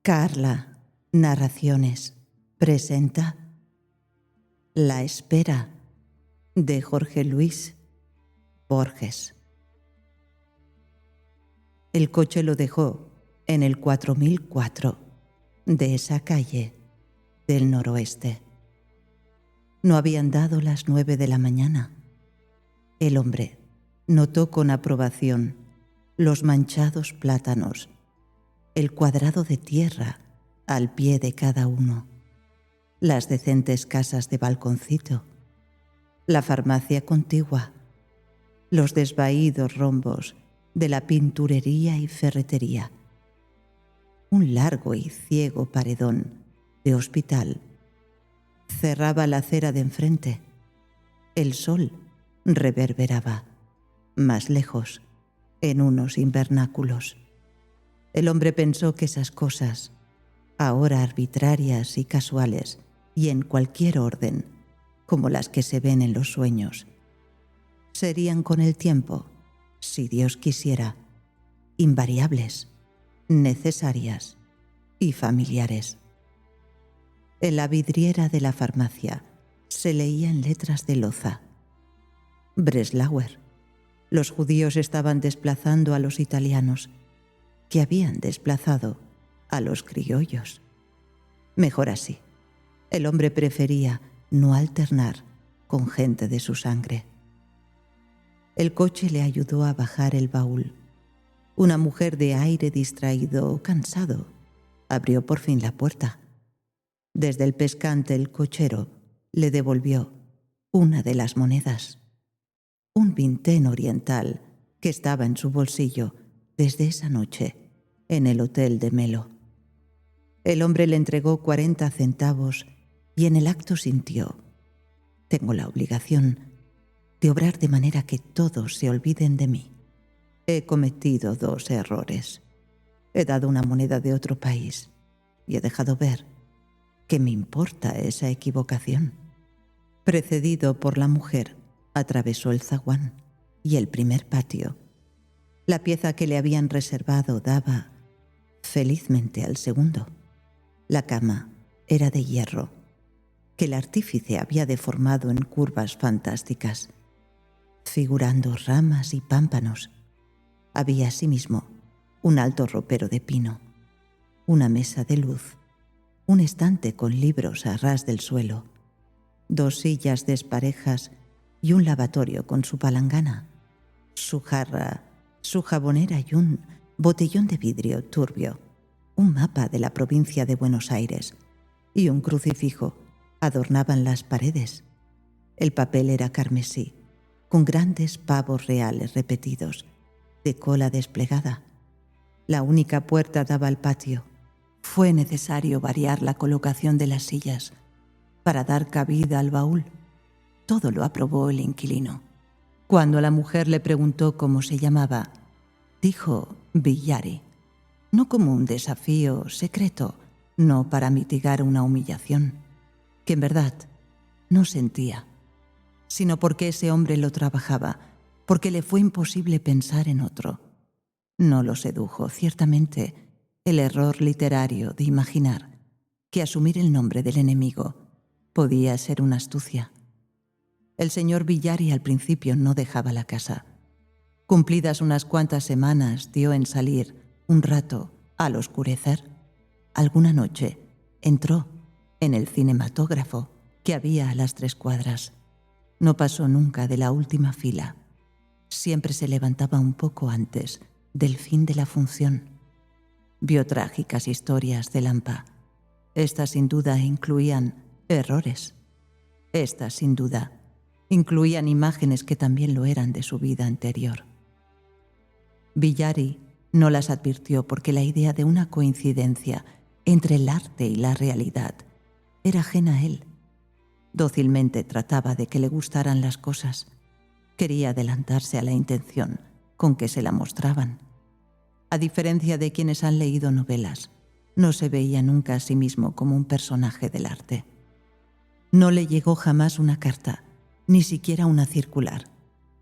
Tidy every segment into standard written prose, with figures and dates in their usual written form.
Carla Narraciones presenta La espera de Jorge Luis Borges. El coche lo dejó en el 4004 de esa calle del noroeste. No habían dado las 9 de la mañana. El hombre notó con aprobación los manchados plátanos, el cuadrado de tierra al pie de cada uno, las decentes casas de balconcito, la farmacia contigua, los desvaídos rombos de la pinturería y ferretería, un largo y ciego paredón de hospital cerraba la acera de enfrente. El sol reverberaba más lejos en unos invernáculos. El hombre pensó que esas cosas, ahora arbitrarias y casuales y en cualquier orden, como las que se ven en los sueños, serían con el tiempo, si Dios quisiera, invariables, necesarias y familiares. En la vidriera de la farmacia se leía en letras de loza: Breslauer. Los judíos estaban desplazando a los italianos, que habían desplazado a los criollos. Mejor así. El hombre prefería no alternar con gente de su sangre. El coche le ayudó a bajar el baúl. Una mujer de aire distraído o cansado abrió por fin la puerta. Desde el pescante el cochero le devolvió una de las monedas, un vintén oriental que estaba en su bolsillo desde esa noche en el hotel de Melo. El hombre le entregó 40 centavos y en el acto sintió: tengo la obligación de obrar de manera que todos se olviden de mí. He cometido 2 errores. He dado una moneda de otro país y he dejado ver que me importa esa equivocación. Precedido por la mujer, atravesó el zaguán y el primer patio. La pieza que le habían reservado daba felizmente al segundo. La cama era de hierro, que el artífice había deformado en curvas fantásticas, figurando ramas y pámpanos. Había asimismo un alto ropero de pino, una mesa de luz, un estante con libros a ras del suelo, 2 sillas desparejas y un lavatorio con su palangana, su jarra, su jabonera y un botellón de vidrio turbio, un mapa de la provincia de Buenos Aires y un crucifijo adornaban las paredes. El papel era carmesí, con grandes pavos reales repetidos, de cola desplegada. La única puerta daba al patio. Fue necesario variar la colocación de las sillas para dar cabida al baúl. Todo lo aprobó el inquilino. Cuando la mujer le preguntó cómo se llamaba, dijo Villari, no como un desafío secreto, no para mitigar una humillación, que en verdad no sentía, sino porque ese hombre lo trabajaba, porque le fue imposible pensar en otro. No lo sedujo, ciertamente, el error literario de imaginar que asumir el nombre del enemigo podía ser una astucia. El señor Villari al principio no dejaba la casa. Cumplidas unas cuantas semanas dio en salir un rato al oscurecer. Alguna noche entró en el cinematógrafo que había a las 3 cuadras. No pasó nunca de la última fila. Siempre se levantaba un poco antes del fin de la función. Vio trágicas historias de Lampa. Estas sin duda incluían errores. Estas sin duda incluían imágenes que también lo eran de su vida anterior. Villari no las advirtió porque la idea de una coincidencia entre el arte y la realidad era ajena a él. Dócilmente trataba de que le gustaran las cosas. Quería adelantarse a la intención con que se la mostraban. A diferencia de quienes han leído novelas, no se veía nunca a sí mismo como un personaje del arte. No le llegó jamás una carta, ni siquiera una circular,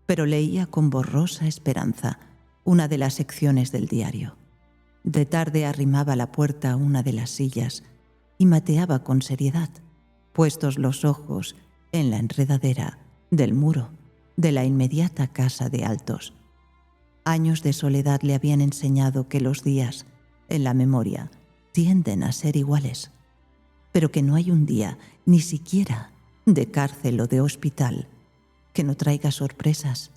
pero leía con borrosa esperanza una de las secciones del diario. De tarde arrimaba la puerta a una de las sillas y mateaba con seriedad, puestos los ojos en la enredadera del muro de la inmediata casa de Altos. Años de soledad le habían enseñado que los días, en la memoria, tienden a ser iguales, pero que no hay un día, ni siquiera de cárcel o de hospital, que no traiga sorpresas,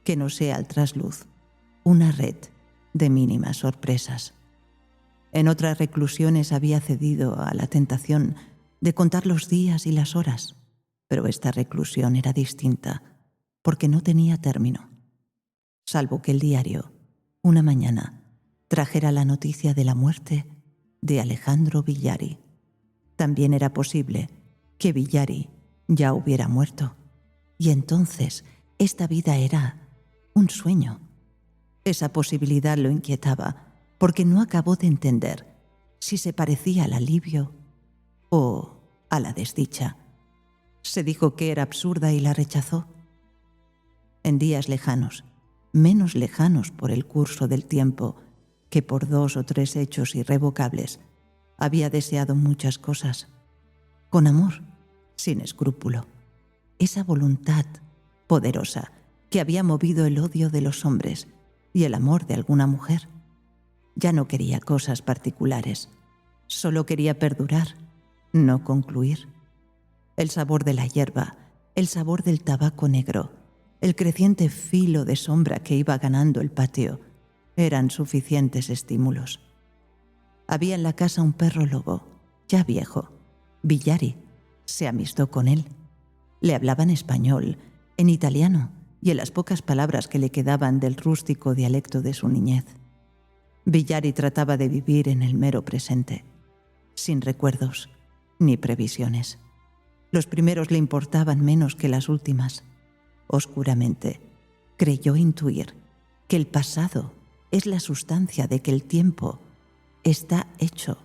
que no sea al trasluz una red de mínimas sorpresas. En otras reclusiones había cedido a la tentación de contar los días y las horas, pero esta reclusión era distinta, porque no tenía término, salvo que el diario, una mañana, trajera la noticia de la muerte de Alejandro Villari. También era posible que Villari ya hubiera muerto, y entonces esta vida era un sueño. Esa posibilidad lo inquietaba, porque no acabó de entender si se parecía al alivio o a la desdicha. Se dijo que era absurda y la rechazó. En días lejanos, menos lejanos por el curso del tiempo que por 2 o 3 hechos irrevocables, había deseado muchas cosas, con amor, sin escrúpulo. Esa voluntad poderosa que había movido el odio de los hombres y el amor de alguna mujer. Ya no quería cosas particulares, solo quería perdurar, no concluir. El sabor de la hierba, el sabor del tabaco negro, el creciente filo de sombra que iba ganando el patio, eran suficientes estímulos. Había en la casa un perro lobo, ya viejo. Villari se amistó con él. Le hablaba en español, en italiano y en las pocas palabras que le quedaban del rústico dialecto de su niñez. Villari trataba de vivir en el mero presente, sin recuerdos ni previsiones. Los primeros le importaban menos que las últimas. Oscuramente, creyó intuir que el pasado es la sustancia de que el tiempo está hecho.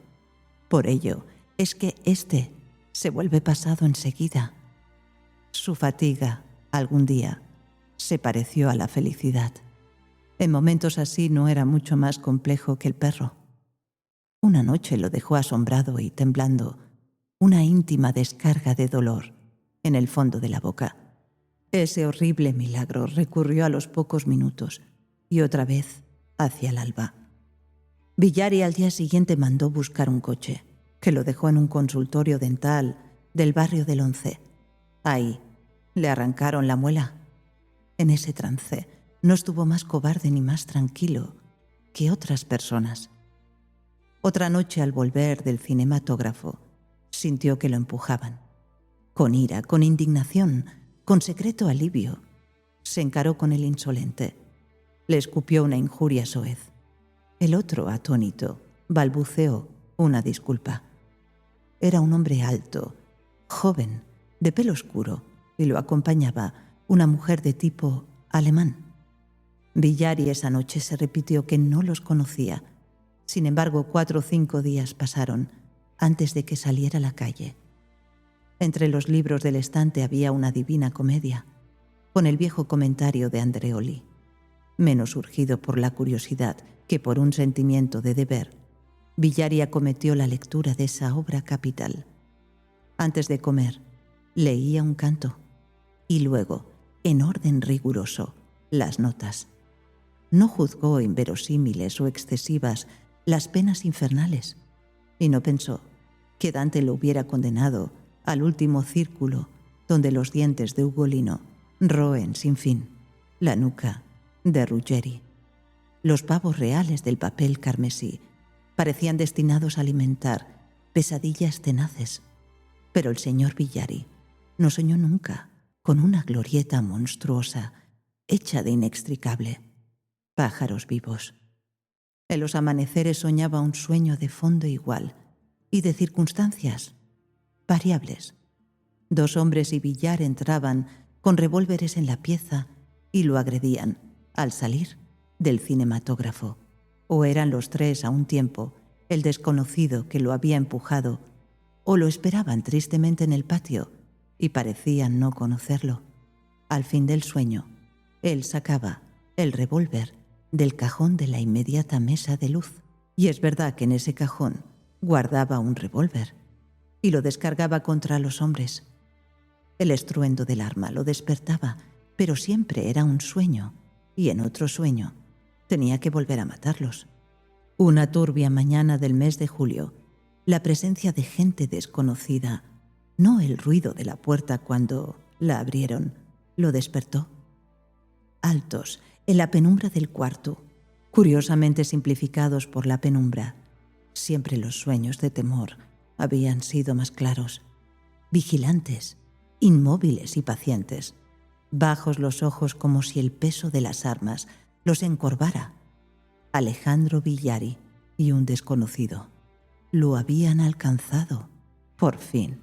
Por ello es que éste se vuelve pasado enseguida. Su fatiga, algún día, se pareció a la felicidad. En momentos así no era mucho más complejo que el perro. Una noche lo dejó asombrado y temblando, una íntima descarga de dolor en el fondo de la boca. Ese horrible milagro recurrió a los pocos minutos y otra vez hacia el alba. Villari al día siguiente mandó buscar un coche, que lo dejó en un consultorio dental del barrio del Once. Ahí le arrancaron la muela. En ese trance no estuvo más cobarde ni más tranquilo que otras personas. Otra noche, al volver del cinematógrafo, sintió que lo empujaban. Con ira, con indignación, con secreto alivio, se encaró con el insolente. Le escupió una injuria soez. El otro, atónito, balbuceó una disculpa. Era un hombre alto, joven, de pelo oscuro, y lo acompañaba una mujer de tipo alemán. Villari esa noche se repitió que no los conocía. Sin embargo, 4 o 5 días pasaron antes de que saliera a la calle. Entre los libros del estante había una Divina Comedia, con el viejo comentario de Andreoli. Menos urgido por la curiosidad que por un sentimiento de deber, Villari acometió la lectura de esa obra capital. Antes de comer, leía un canto y luego, en orden riguroso, las notas. No juzgó inverosímiles o excesivas las penas infernales y no pensó que Dante lo hubiera condenado al último círculo donde los dientes de Ugolino roen sin fin la nuca de Ruggeri. Los pavos reales del papel carmesí parecían destinados a alimentar pesadillas tenaces, pero el señor Villari no soñó nunca con una glorieta monstruosa hecha de inextricable pájaros vivos. En los amaneceres soñaba un sueño de fondo igual y de circunstancias variables. 2 hombres y Villar entraban con revólveres en la pieza y lo agredían al salir del cinematógrafo. O eran los 3 a un tiempo el desconocido que lo había empujado, o lo esperaban tristemente en el patio y parecían no conocerlo. Al fin del sueño, él sacaba el revólver del cajón de la inmediata mesa de luz Y es verdad que en ese cajón guardaba un revólver y lo descargaba contra los hombres. El estruendo del arma lo despertaba, pero siempre era un sueño, y en otro sueño tenía que volver a matarlos. Una turbia mañana del mes de julio, la presencia de gente desconocida, no el ruido de la puerta cuando la abrieron, lo despertó. Altos, en la penumbra del cuarto, curiosamente simplificados por la penumbra, siempre los sueños de temor habían sido más claros, vigilantes, inmóviles y pacientes, bajos los ojos como si el peso de las armas los encorvara. Alejandro Villari y un desconocido lo habían alcanzado, por fin.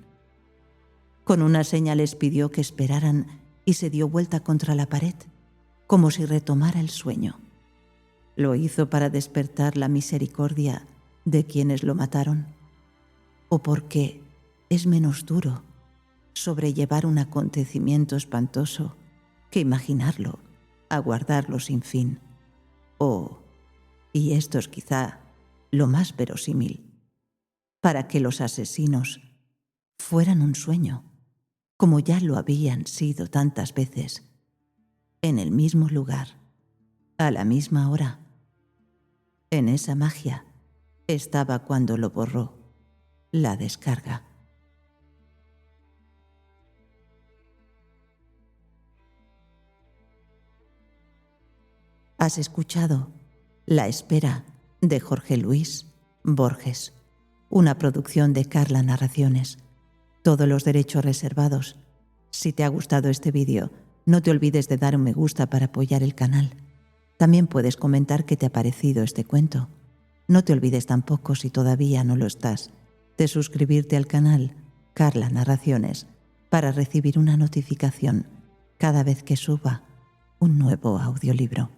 Con una seña les pidió que esperaran y se dio vuelta contra la pared, como si retomara el sueño. ¿Lo hizo para despertar la misericordia de quienes lo mataron? ¿O porque es menos duro sobrellevar un acontecimiento espantoso que imaginarlo, aguardarlo sin fin? O, y esto es quizá lo más verosímil, para que los asesinos fueran un sueño, como ya lo habían sido tantas veces, en el mismo lugar, a la misma hora. En esa magia estaba cuando lo borró la descarga. Has escuchado La espera de Jorge Luis Borges, una producción de Carla Narraciones. Todos los derechos reservados. Si te ha gustado este vídeo, no te olvides de dar un me gusta para apoyar el canal. También puedes comentar qué te ha parecido este cuento. No te olvides tampoco, si todavía no lo estás, de suscribirte al canal Carla Narraciones para recibir una notificación cada vez que suba un nuevo audiolibro.